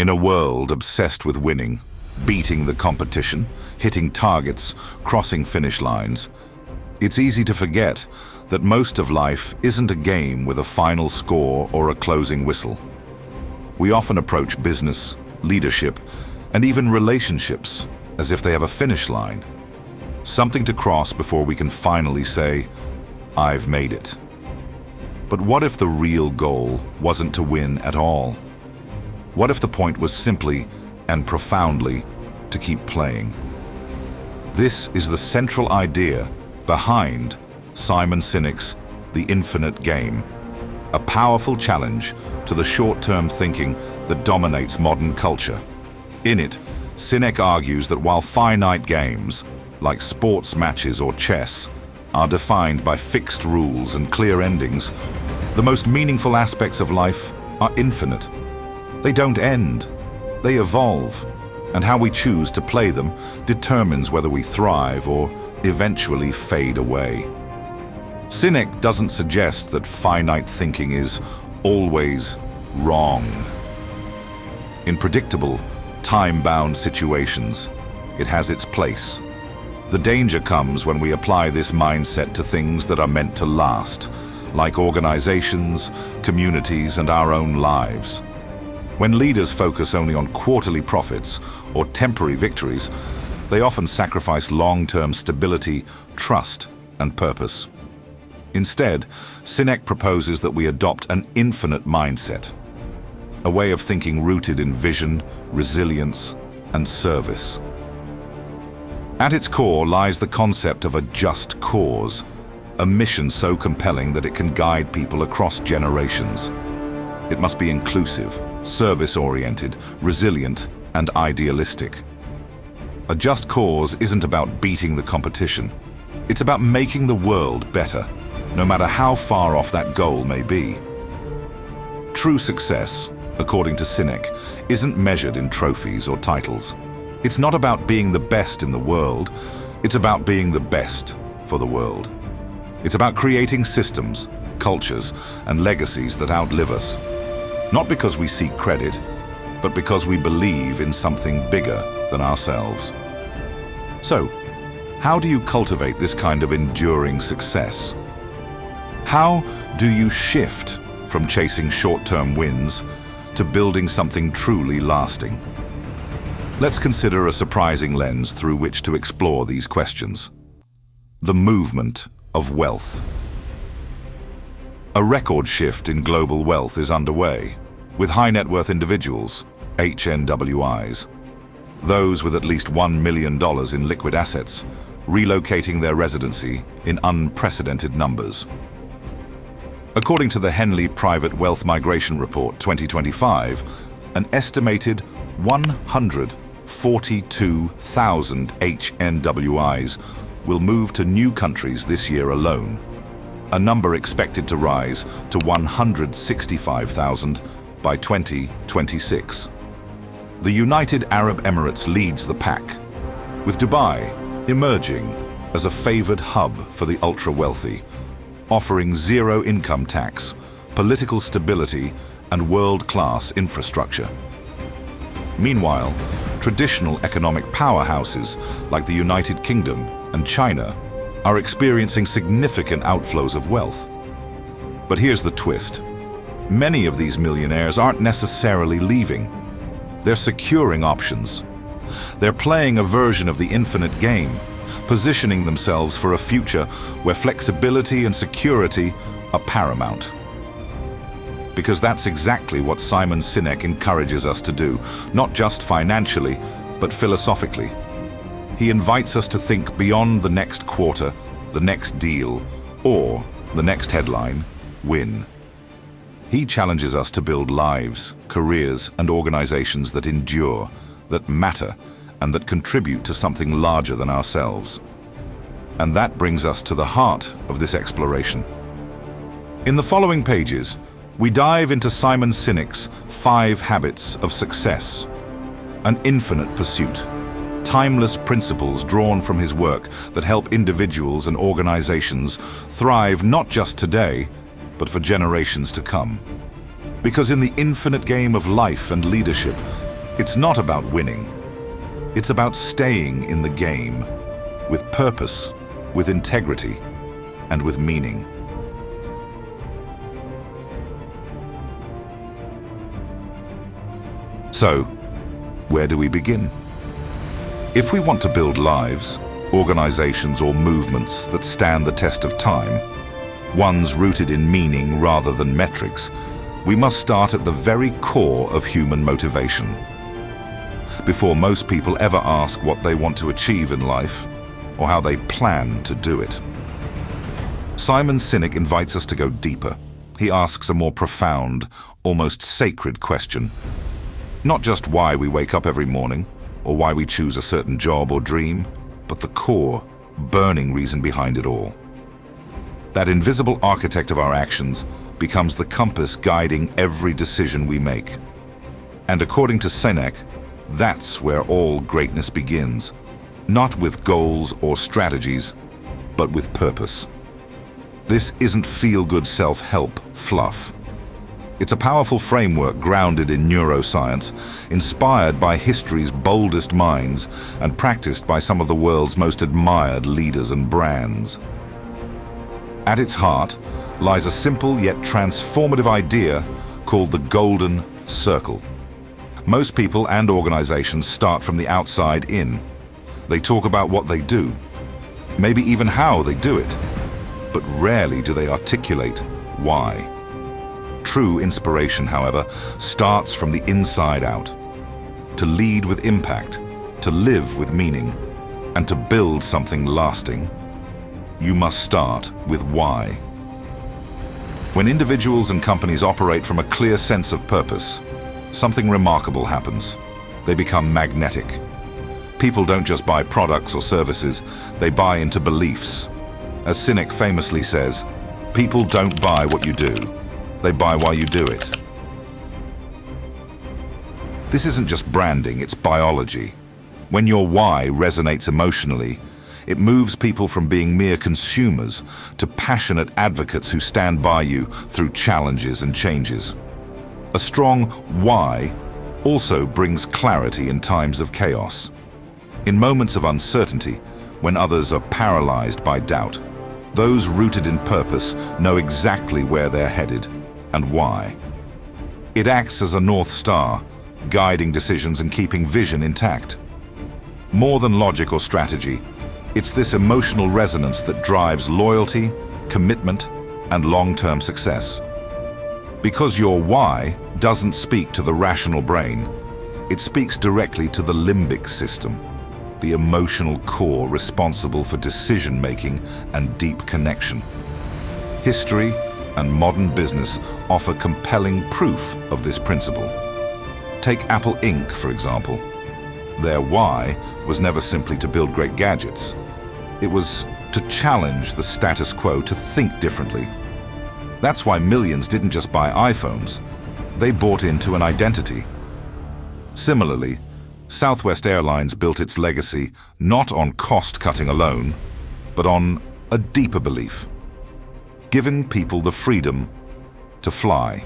In a world obsessed with winning, beating the competition, hitting targets, crossing finish lines, it's easy to forget that most of life isn't a game with a final score or a closing whistle. We often approach business, leadership, and even relationships as if they have a finish line, something to cross before we can finally say, "I've made it." But what if the real goal wasn't to win at all? What if the point was simply and profoundly to keep playing? This is the central idea behind Simon Sinek's The Infinite Game, a powerful challenge to the short-term thinking that dominates modern culture. In it, Sinek argues that while finite games, like sports matches or chess, are defined by fixed rules and clear endings, the most meaningful aspects of life are infinite. They don't end, they evolve, and how we choose to play them determines whether we thrive or eventually fade away. Sinek doesn't suggest that finite thinking is always wrong. In predictable, time-bound situations, it has its place. The danger comes when we apply this mindset to things that are meant to last, like organizations, communities, and our own lives. When leaders focus only on quarterly profits or temporary victories, they often sacrifice long-term stability, trust, and purpose. Instead, Sinek proposes that we adopt an infinite mindset, a way of thinking rooted in vision, resilience, and service. At its core lies the concept of a just cause, a mission so compelling that it can guide people across generations. It must be inclusive, service-oriented, resilient, and idealistic. A just cause isn't about beating the competition. It's about making the world better, no matter how far off that goal may be. True success, according to Sinek, isn't measured in trophies or titles. It's not about being the best in the world, it's about being the best for the world. It's about creating systems, cultures, and legacies that outlive us. Not because we seek credit, but because we believe in something bigger than ourselves. So, how do you cultivate this kind of enduring success? How do you shift from chasing short-term wins to building something truly lasting? Let's consider a surprising lens through which to explore these questions. The movement of wealth. A record shift in global wealth is underway, with high-net-worth individuals, HNWIs, those with at least $1 million in liquid assets, relocating their residency in unprecedented numbers. According to the Henley Private Wealth Migration Report 2025, an estimated 142,000 HNWIs will move to new countries this year alone, a number expected to rise to 165,000 by 2026. The United Arab Emirates leads the pack, with Dubai emerging as a favored hub for the ultra-wealthy, offering zero income tax, political stability, and world-class infrastructure. Meanwhile, traditional economic powerhouses like the United Kingdom and China are experiencing significant outflows of wealth. But here's the twist. Many of these millionaires aren't necessarily leaving. They're securing options. They're playing a version of the infinite game, positioning themselves for a future where flexibility and security are paramount. Because that's exactly what Simon Sinek encourages us to do, not just financially, but philosophically. He invites us to think beyond the next quarter, the next deal, or the next headline, win. He challenges us to build lives, careers, and organizations that endure, that matter, and that contribute to something larger than ourselves. And that brings us to the heart of this exploration. In the following pages, we dive into Simon Sinek's 5 Habits of Success, an infinite pursuit, timeless principles drawn from his work that help individuals and organizations thrive not just today, but for generations to come. Because in the infinite game of life and leadership, It's not about winning. It's about staying in the game, with purpose, with integrity, and with meaning. So, where do we begin? If we want to build lives, organizations, or movements that stand the test of time, ones rooted in meaning rather than metrics, we must start at the very core of human motivation. Before most people ever ask what they want to achieve in life, or how they plan to do it. Simon Sinek invites us to go deeper. He asks a more profound, almost sacred question. Not just why we wake up every morning, or why we choose a certain job or dream, but the core, burning reason behind it all. That invisible architect of our actions becomes the compass guiding every decision we make. And according to Sinek, that's where all greatness begins, not with goals or strategies, but with purpose. This isn't feel-good self-help fluff. It's a powerful framework grounded in neuroscience, inspired by history's boldest minds, and practiced by some of the world's most admired leaders and brands. At its heart lies a simple yet transformative idea called the golden circle. Most people and organizations start from the outside in. They talk about what they do, maybe even how they do it, but rarely do they articulate why. True inspiration, however, starts from the inside out. To lead with impact, to live with meaning, and to build something lasting, you must start with why. When individuals and companies operate from a clear sense of purpose, something remarkable happens. They become magnetic. People don't just buy products or services, they buy into beliefs. As Sinek famously says, people don't buy what you do, they buy why you do it. This isn't just branding, it's biology. When your why resonates emotionally, it moves people from being mere consumers to passionate advocates who stand by you through challenges and changes. A strong why also brings clarity in times of chaos. In moments of uncertainty, when others are paralyzed by doubt, those rooted in purpose know exactly where they're headed and why. It acts as a North Star, guiding decisions and keeping vision intact. More than logic or strategy, it's this emotional resonance that drives loyalty, commitment, and long-term success. Because your why doesn't speak to the rational brain, it speaks directly to the limbic system, the emotional core responsible for decision-making and deep connection. History and modern business offer compelling proof of this principle. Take Apple Inc., for example. Their why was never simply to build great gadgets. It was to challenge the status quo, to think differently. That's why millions didn't just buy iPhones, they bought into an identity. Similarly, Southwest Airlines built its legacy not on cost-cutting alone, but on a deeper belief, giving people the freedom to fly.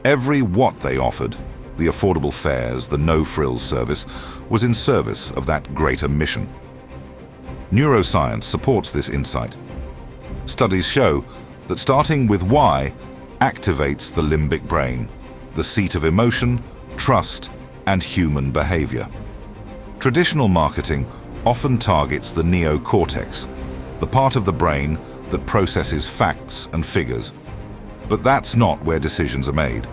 Every what they offered, the affordable fares, the no-frills service, was in service of that greater mission. Neuroscience supports this insight. Studies show that starting with why activates the limbic brain, the seat of emotion, trust, and human behavior. Traditional marketing often targets the neocortex, the part of the brain that processes facts and figures. But that's not where decisions are made.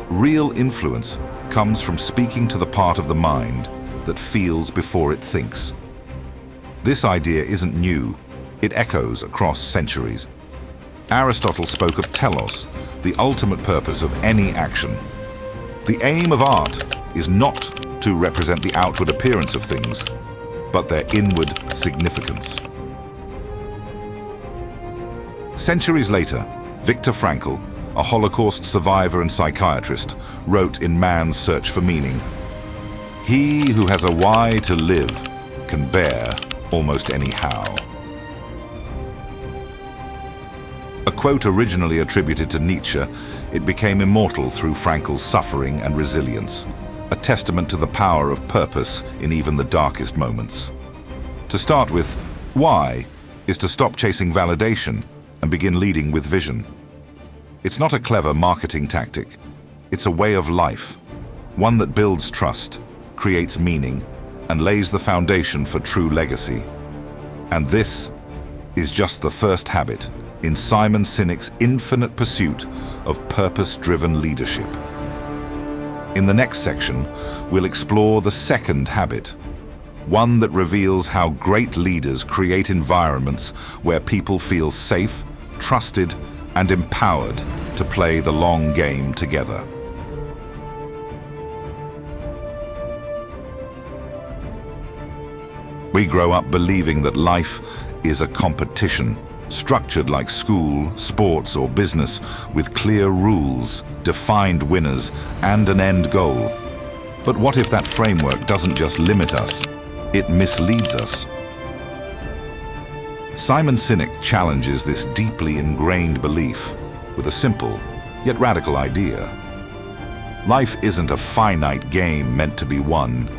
Real influence comes from speaking to the part of the mind that feels before it thinks. This idea isn't new, it echoes across centuries. Aristotle spoke of telos, the ultimate purpose of any action. The aim of art is not to represent the outward appearance of things, but their inward significance. Centuries later, Viktor Frankl, a Holocaust survivor and psychiatrist, wrote in Man's Search for Meaning, "He who has a why to live can bear almost any how." A quote originally attributed to Nietzsche, it became immortal through Frankl's suffering and resilience. a testament to the power of purpose in even the darkest moments. To start with, why is to stop chasing validation and begin leading with vision. It's not a clever marketing tactic. It's a way of life, one that builds trust, creates meaning, and lays the foundation for true legacy. And this is just the first habit in Simon Sinek's infinite pursuit of purpose-driven leadership. In the next section, we'll explore the second habit, one that reveals how great leaders create environments where people feel safe, trusted, and empowered to play the long game together. We grow up believing that life is a competition, structured like school, sports, or business, with clear rules, defined winners, and an end goal. But what if that framework doesn't just limit us, it misleads us? Simon Sinek challenges this deeply ingrained belief with a simple, yet radical idea. Life isn't a finite game meant to be won.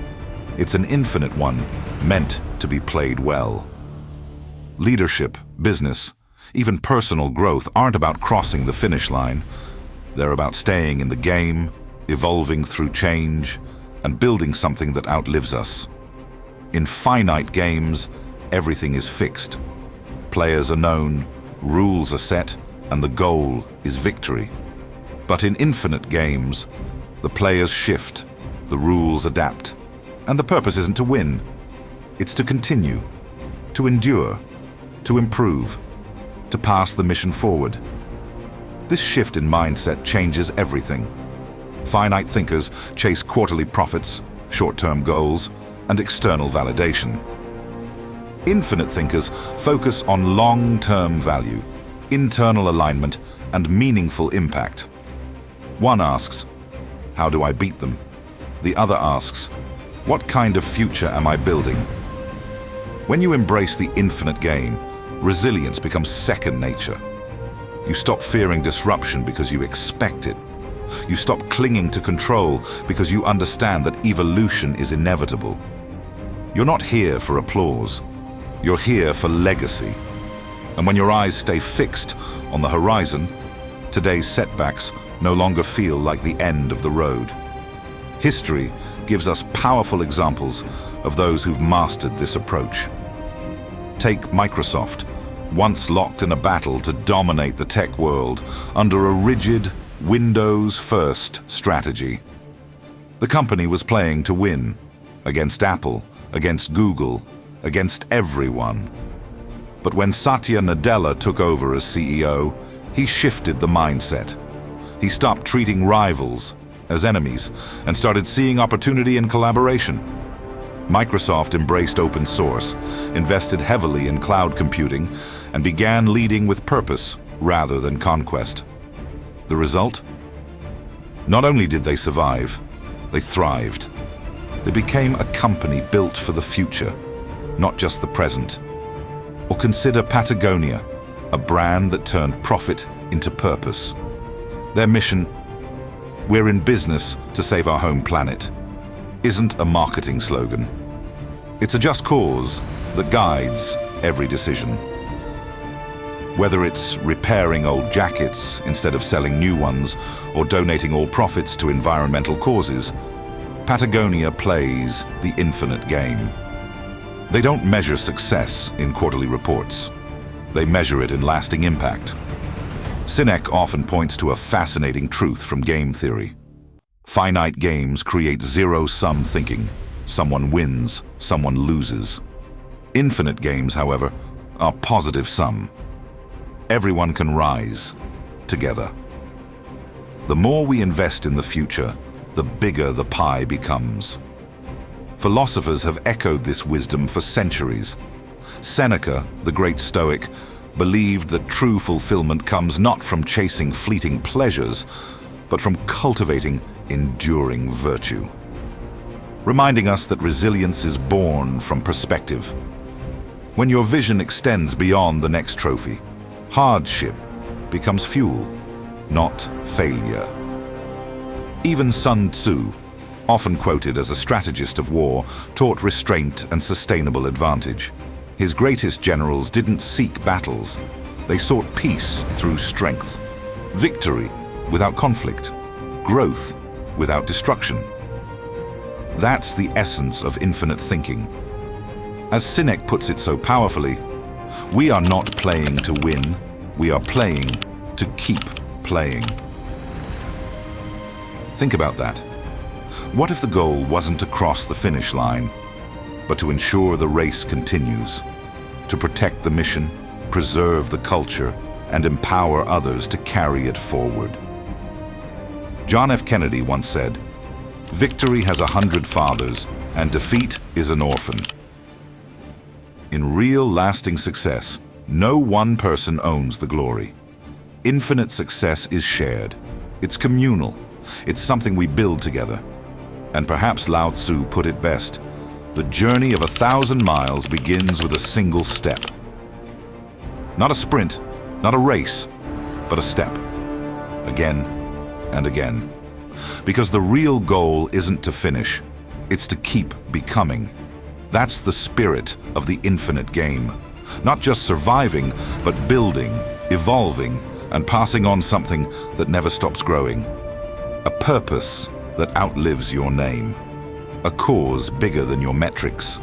It's an infinite one, meant to be played well. Leadership, business, even personal growth aren't about crossing the finish line. They're about staying in the game, evolving through change, and building something that outlives us. In finite games, everything is fixed. Players are known, rules are set, and the goal is victory. But in infinite games, the players shift, the rules adapt, and the purpose isn't to win. It's to continue, to endure, to improve, to pass the mission forward. This shift in mindset changes everything. Finite thinkers chase quarterly profits, short-term goals, and external validation. Infinite thinkers focus on long-term value, internal alignment, and meaningful impact. One asks, how do I beat them? The other asks, what kind of future am I building? When you embrace the infinite game, resilience becomes second nature. You stop fearing disruption because you expect it. You stop clinging to control because you understand that evolution is inevitable. You're not here for applause. You're here for legacy. And when your eyes stay fixed on the horizon, today's setbacks no longer feel like the end of the road. History gives us powerful examples of those who've mastered this approach. Take Microsoft, once locked in a battle to dominate the tech world under a rigid Windows-first strategy. The company was playing to win, against Apple, against Google, against everyone. But when Satya Nadella took over as CEO, he shifted the mindset. He stopped treating rivals as enemies and started seeing opportunity in collaboration. Microsoft embraced open source, invested heavily in cloud computing, and began leading with purpose rather than conquest. The result? Not only did they survive, they thrived. They became a company built for the future, not just the present. Or consider Patagonia, a brand that turned profit into purpose. Their mission, we're in business to save our home planet, isn't a marketing slogan. It's a just cause that guides every decision. Whether it's repairing old jackets instead of selling new ones or donating all profits to environmental causes, Patagonia plays the infinite game. They don't measure success in quarterly reports. They measure it in lasting impact. Sinek often points to a fascinating truth from game theory. Finite games create zero-sum thinking. Someone wins, someone loses. Infinite games, however, are positive-sum. Everyone can rise together. The more we invest in the future, the bigger the pie becomes. Philosophers have echoed this wisdom for centuries. Seneca, the great Stoic, believed that true fulfillment comes not from chasing fleeting pleasures, but from cultivating enduring virtue. Reminding us that resilience is born from perspective. When your vision extends beyond the next trophy, hardship becomes fuel, not failure. Even Sun Tzu, often quoted as a strategist of war, taught restraint and sustainable advantage. His greatest generals didn't seek battles. They sought peace through strength, victory without conflict, growth without destruction. That's the essence of infinite thinking. As Sinek puts it so powerfully, we are not playing to win, we are playing to keep playing. Think about that. What if the goal wasn't to cross the finish line, but to ensure the race continues, to protect the mission, preserve the culture, and empower others to carry it forward? John F. Kennedy once said, "Victory has 100 fathers, and defeat is an orphan." In real, lasting success, no one person owns the glory. Infinite success is shared. It's communal. It's something we build together. And perhaps Lao Tzu put it best, the journey of 1,000 miles begins with a single step. Not a sprint, not a race, but a step. Again and again. Because the real goal isn't to finish, it's to keep becoming. That's the spirit of the infinite game. Not just surviving, but building, evolving, and passing on something that never stops growing. A purpose that outlives your name. A cause bigger than your metrics.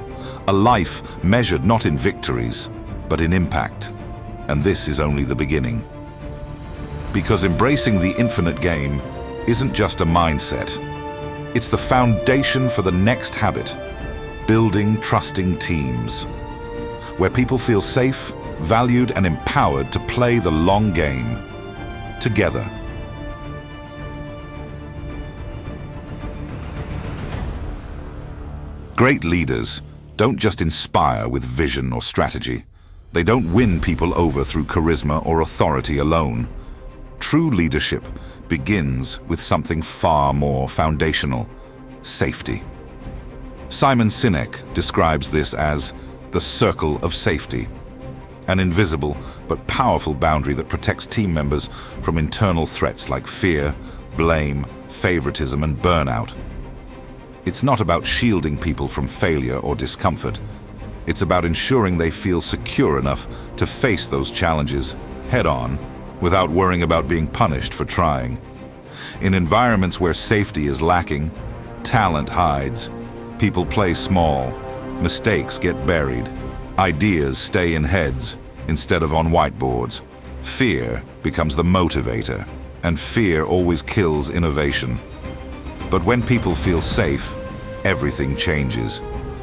A life measured not in victories, but in impact. And this is only the beginning. Because embracing the infinite game isn't just a mindset. It's the foundation for the next habit. Building trusting teams, where people feel safe, valued, and empowered to play the long game together. Great leaders don't just inspire with vision or strategy. They don't win people over through charisma or authority alone. True leadership begins with something far more foundational: safety. Simon Sinek describes this as the circle of safety, an invisible but powerful boundary that protects team members from internal threats like fear, blame, favoritism, and burnout. It's not about shielding people from failure or discomfort. It's about ensuring they feel secure enough to face those challenges head-on without worrying about being punished for trying. In environments where safety is lacking, talent hides. People play small, mistakes get buried, ideas stay in heads instead of on whiteboards. Fear becomes the motivator, and fear always kills innovation. But when people feel safe, everything changes.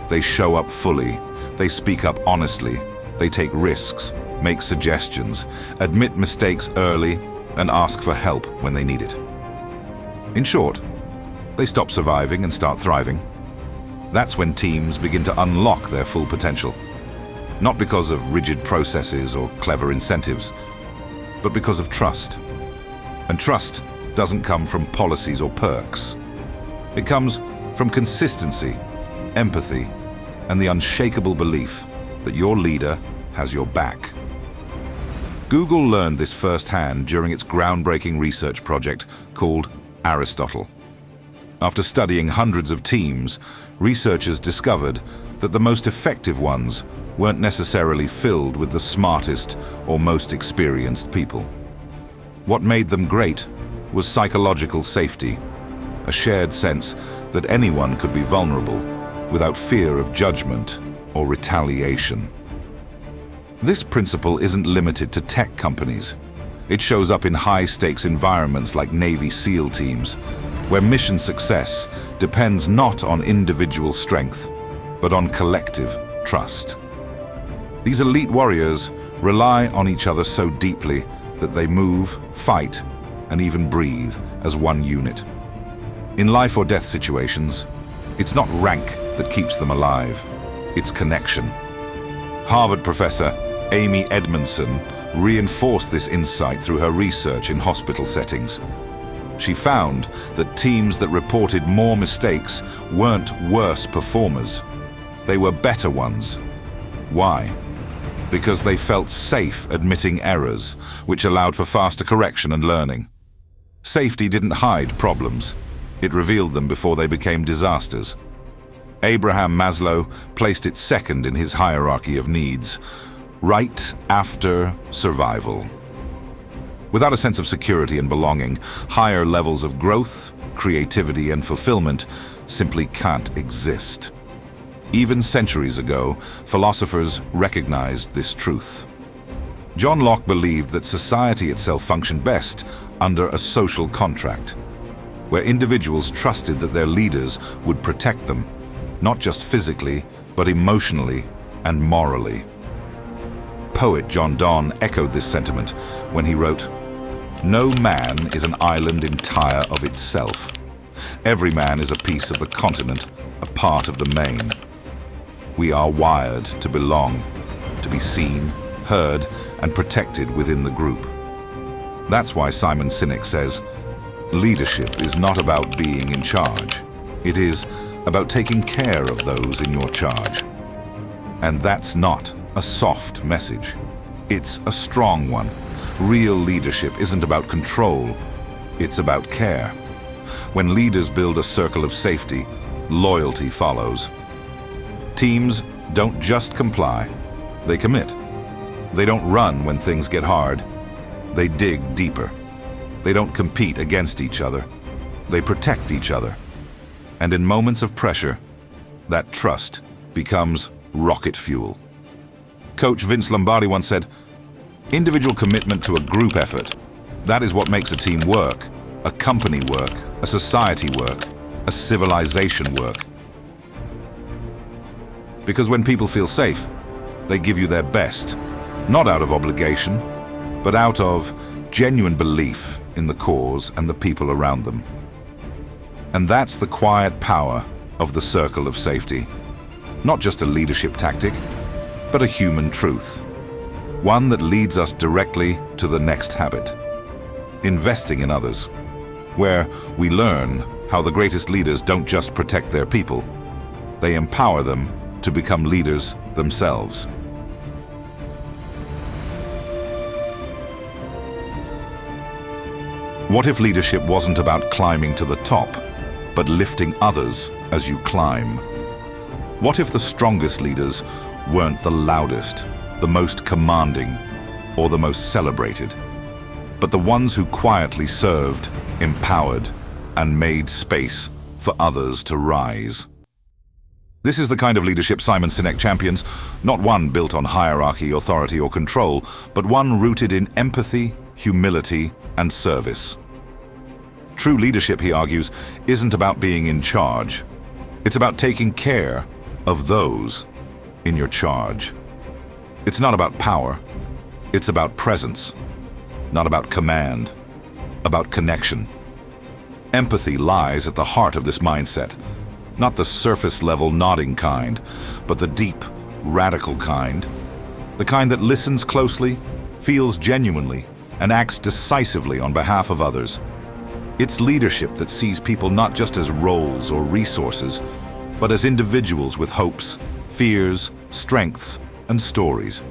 They show up fully, they speak up honestly, they take risks, make suggestions, admit mistakes early, and ask for help when they need it. In short, they stop surviving and start thriving. That's when teams begin to unlock their full potential. Not because of rigid processes or clever incentives, but because of trust. And trust doesn't come from policies or perks. It comes from consistency, empathy, and the unshakable belief that your leader has your back. Google learned this firsthand during its groundbreaking research project called Aristotle. After studying hundreds of teams, researchers discovered that the most effective ones weren't necessarily filled with the smartest or most experienced people. What made them great was psychological safety, a shared sense that anyone could be vulnerable without fear of judgment or retaliation. This principle isn't limited to tech companies. It shows up in high-stakes environments like Navy SEAL teams, where mission success depends not on individual strength, but on collective trust. These elite warriors rely on each other so deeply that they move, fight, and even breathe as one unit. In life or death situations, it's not rank that keeps them alive, it's connection. Harvard professor Amy Edmondson reinforced this insight through her research in hospital settings. She found that teams that reported more mistakes weren't worse performers. They were better ones. Why? Because they felt safe admitting errors, which allowed for faster correction and learning. Safety didn't hide problems. It revealed them before they became disasters. Abraham Maslow placed it second in his hierarchy of needs, right after survival. Without a sense of security and belonging, higher levels of growth, creativity, and fulfillment simply can't exist. Even centuries ago, philosophers recognized this truth. John Locke believed that society itself functioned best under a social contract, where individuals trusted that their leaders would protect them, not just physically, but emotionally and morally. Poet John Donne echoed this sentiment when he wrote, "No man is an island entire of itself. Every man is a piece of the continent, a part of the main. We are wired to belong, to be seen, heard, and protected within the group." That's why Simon Sinek says, leadership is not about being in charge. It is about taking care of those in your charge. And that's not a soft message. It's a strong one. Real leadership isn't about control. It's about care. When leaders build a circle of safety, loyalty follows. Teams don't just comply, they commit. They don't run when things get hard. They dig deeper. They don't compete against each other. They protect each other. And in moments of pressure, that trust becomes rocket fuel. Coach Vince Lombardi once said, "Individual commitment to a group effort, that is what makes a team work, a company work, a society work, a civilization work." Because when people feel safe, they give you their best, not out of obligation, but out of genuine belief in the cause and the people around them. And that's the quiet power of the circle of safety. Not just a leadership tactic, but a human truth. One that leads us directly to the next habit, investing in others, where we learn how the greatest leaders don't just protect their people, they empower them to become leaders themselves. What if leadership wasn't about climbing to the top, but lifting others as you climb? What if the strongest leaders weren't the loudest, the most commanding, or the most celebrated, but the ones who quietly served, empowered, and made space for others to rise? This is the kind of leadership Simon Sinek champions, not one built on hierarchy, authority, or control, but one rooted in empathy, humility, and service. True leadership, he argues, isn't about being in charge. It's about taking care of those in your charge. It's not about power. It's about presence, not about command, about connection. Empathy lies at the heart of this mindset, not the surface-level nodding kind, but the deep, radical kind, the kind that listens closely, feels genuinely, and acts decisively on behalf of others. It's leadership that sees people not just as roles or resources, but as individuals with hopes, fears, strengths, and stories.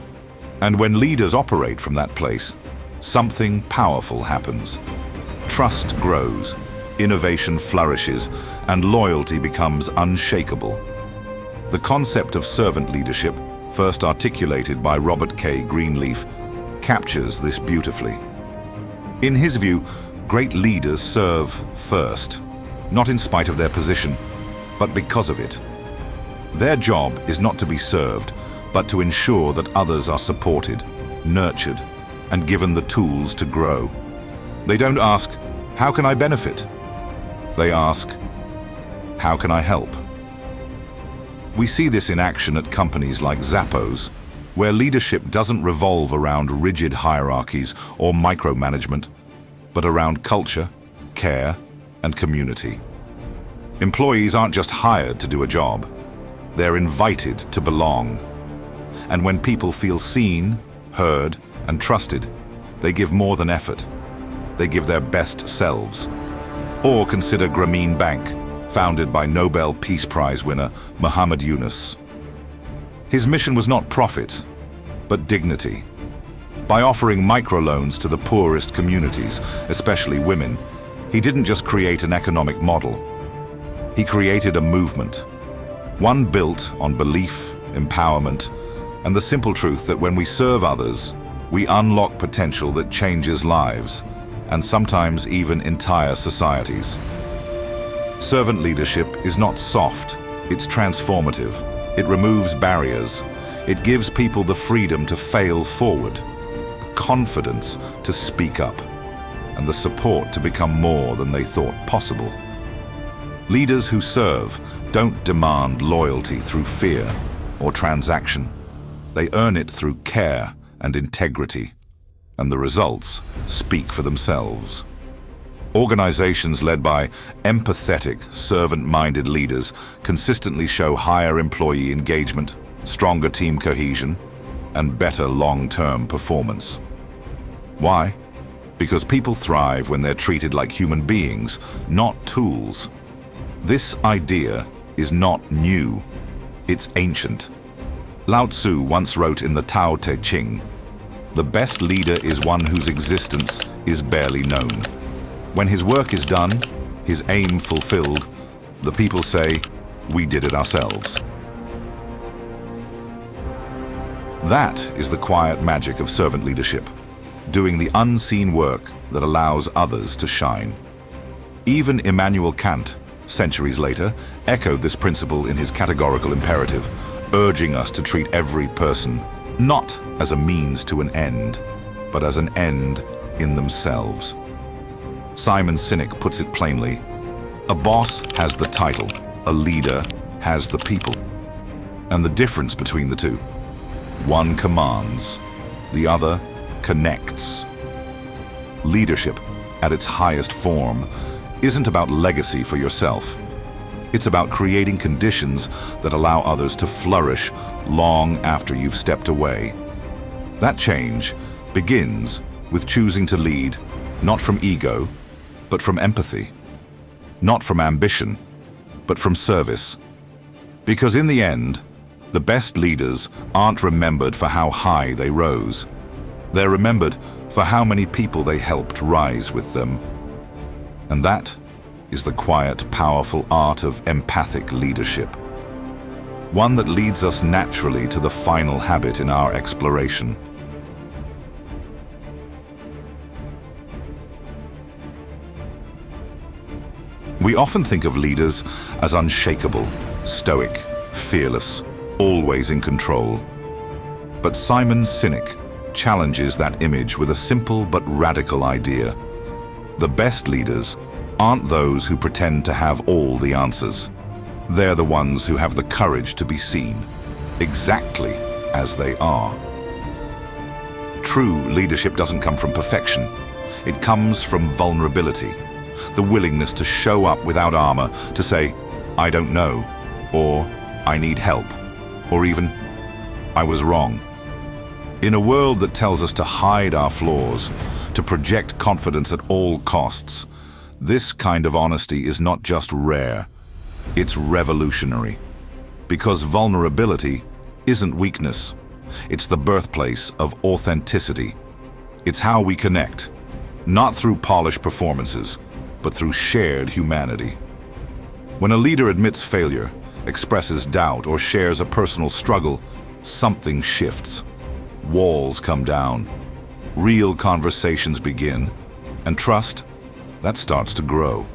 And when leaders operate from that place, something powerful happens. Trust grows, innovation flourishes, and loyalty becomes unshakable. The concept of servant leadership, first articulated by Robert K. Greenleaf, captures this beautifully. In his view, great leaders serve first, not in spite of their position, but because of it. Their job is not to be served, but to ensure that others are supported, nurtured, and given the tools to grow. They don't ask, "How can I benefit?" They ask, "How can I help?" We see this in action at companies like Zappos, where leadership doesn't revolve around rigid hierarchies or micromanagement, but around culture, care, and community. Employees aren't just hired to do a job, they're invited to belong. And when people feel seen, heard, and trusted, they give more than effort. They give their best selves. Or consider Grameen Bank, founded by Nobel Peace Prize winner Muhammad Yunus. His mission was not profit, but dignity. By offering microloans to the poorest communities, especially women, He didn't just create an economic model. He created a movement, one built on belief, empowerment, and the simple truth that when we serve others, we unlock potential that changes lives, and sometimes even entire societies. Servant leadership is not soft, it's transformative. It removes barriers. It gives people the freedom to fail forward, the confidence to speak up, and the support to become more than they thought possible. Leaders who serve don't demand loyalty through fear or transaction. They earn it through care and integrity, and the results speak for themselves. Organizations led by empathetic, servant-minded leaders consistently show higher employee engagement, stronger team cohesion, and better long-term performance. Why? Because people thrive when they're treated like human beings, not tools. This idea is not new, it's ancient. Lao Tzu once wrote in the Tao Te Ching, "The best leader is one whose existence is barely known. When his work is done, his aim fulfilled, the people say, 'We did it ourselves.'" That is the quiet magic of servant leadership, doing the unseen work that allows others to shine. Even Immanuel Kant, centuries later, echoed this principle in his categorical imperative, urging us to treat every person not as a means to an end, but as an end in themselves. Simon Sinek puts it plainly, a boss has the title, a leader has the people. And the difference between the two, one commands, the other connects. Leadership, at its highest form, isn't about legacy for yourself. It's about creating conditions that allow others to flourish long after you've stepped away. That change begins with choosing to lead, not from ego, but from empathy. Not from ambition, but from service. Because in the end, the best leaders aren't remembered for how high they rose. They're remembered for how many people they helped rise with them. And that is the quiet, powerful art of empathic leadership. One that leads us naturally to the final habit in our exploration. We often think of leaders as unshakable, stoic, fearless, always in control. But Simon Sinek challenges that image with a simple but radical idea. The best leaders aren't those who pretend to have all the answers. They're the ones who have the courage to be seen, exactly as they are. True leadership doesn't come from perfection. It comes from vulnerability. The willingness to show up without armor, to say, "I don't know," or "I need help," or even, "I was wrong." In a world that tells us to hide our flaws, to project confidence at all costs, this kind of honesty is not just rare, it's revolutionary. Because vulnerability isn't weakness, it's the birthplace of authenticity. It's how we connect, not through polished performances, but through shared humanity. When a leader admits failure, expresses doubt, or shares a personal struggle, something shifts. Walls come down, real conversations begin, and trust, that starts to grow.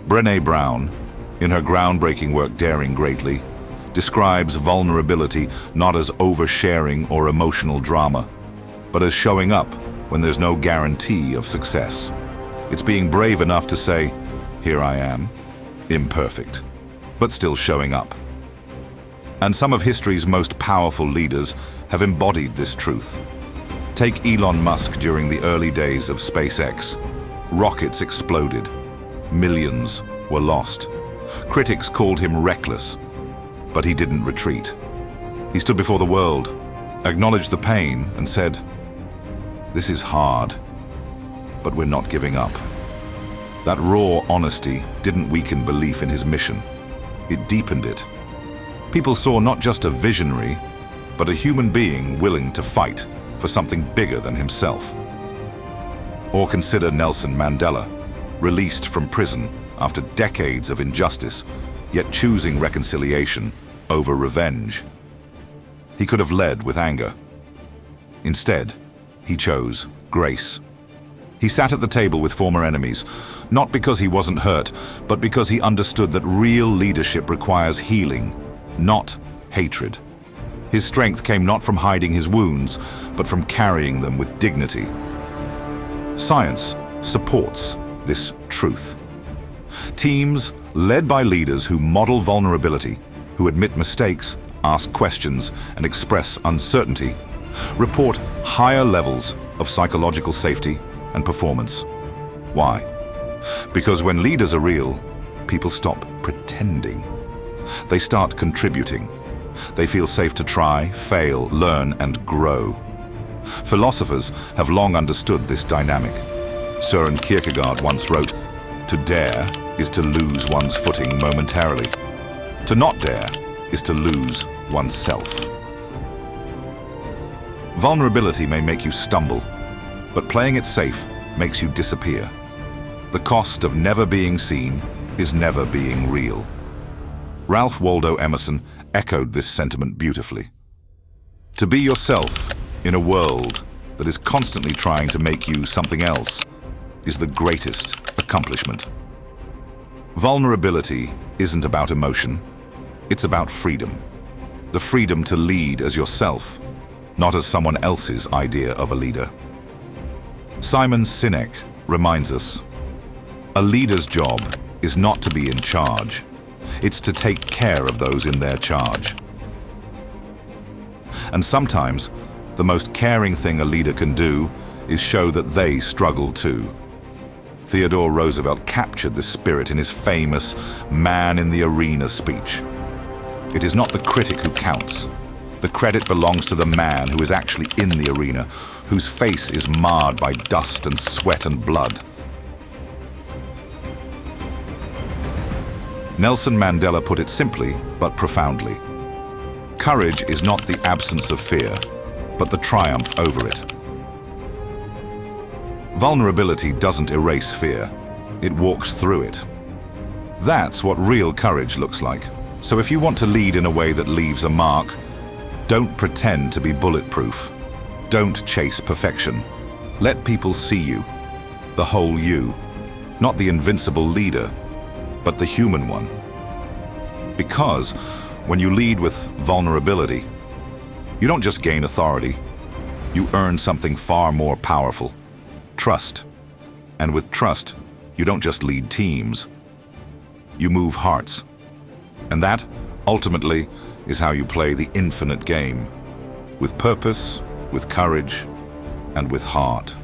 Brené Brown, in her groundbreaking work Daring Greatly, describes vulnerability not as oversharing or emotional drama, but as showing up when there's no guarantee of success. It's being brave enough to say, "Here I am, imperfect, but still showing up." And some of history's most powerful leaders have embodied this truth. Take Elon Musk during the early days of SpaceX. Rockets exploded. Millions were lost. Critics called him reckless, but he didn't retreat. He stood before the world, acknowledged the pain, and said, "This is hard, but we're not giving up." That raw honesty didn't weaken belief in his mission. It deepened it. People saw not just a visionary, but a human being willing to fight for something bigger than himself. Or consider Nelson Mandela. released from prison after decades of injustice, yet choosing reconciliation over revenge. He could have led with anger. Instead, he chose grace. He sat at the table with former enemies, not because he wasn't hurt, but because he understood that real leadership requires healing, not hatred. His strength came not from hiding his wounds, but from carrying them with dignity. Science supports this truth. Teams led by leaders who model vulnerability, who admit mistakes, ask questions, and express uncertainty, report higher levels of psychological safety and performance. Why? Because when leaders are real, people stop pretending. They start contributing. They feel safe to try, fail, learn, and grow. Philosophers have long understood this dynamic. Søren Kierkegaard once wrote, "To dare is to lose one's footing momentarily. To not dare is to lose oneself." Vulnerability may make you stumble, but playing it safe makes you disappear. The cost of never being seen is never being real. Ralph Waldo Emerson echoed this sentiment beautifully. To be yourself in a world that is constantly trying to make you something else is the greatest accomplishment. Vulnerability isn't about emotion, it's about freedom. The freedom to lead as yourself, not as someone else's idea of a leader. Simon Sinek reminds us, a leader's job is not to be in charge, it's to take care of those in their charge. And sometimes, the most caring thing a leader can do is show that they struggle too. Theodore Roosevelt captured this spirit in his famous "Man in the Arena" speech. It is not the critic who counts. The credit belongs to the man who is actually in the arena, whose face is marred by dust and sweat and blood. Nelson Mandela put it simply, but profoundly. Courage is not the absence of fear, but the triumph over it. Vulnerability doesn't erase fear, it walks through it. That's what real courage looks like. So if you want to lead in a way that leaves a mark, don't pretend to be bulletproof. Don't chase perfection. Let people see you, the whole you, not the invincible leader, but the human one. Because when you lead with vulnerability, you don't just gain authority, you earn something far more powerful, trust. And with trust, you don't just lead teams, you move hearts. And that, ultimately, is how you play the infinite game, with purpose, with courage, and with heart.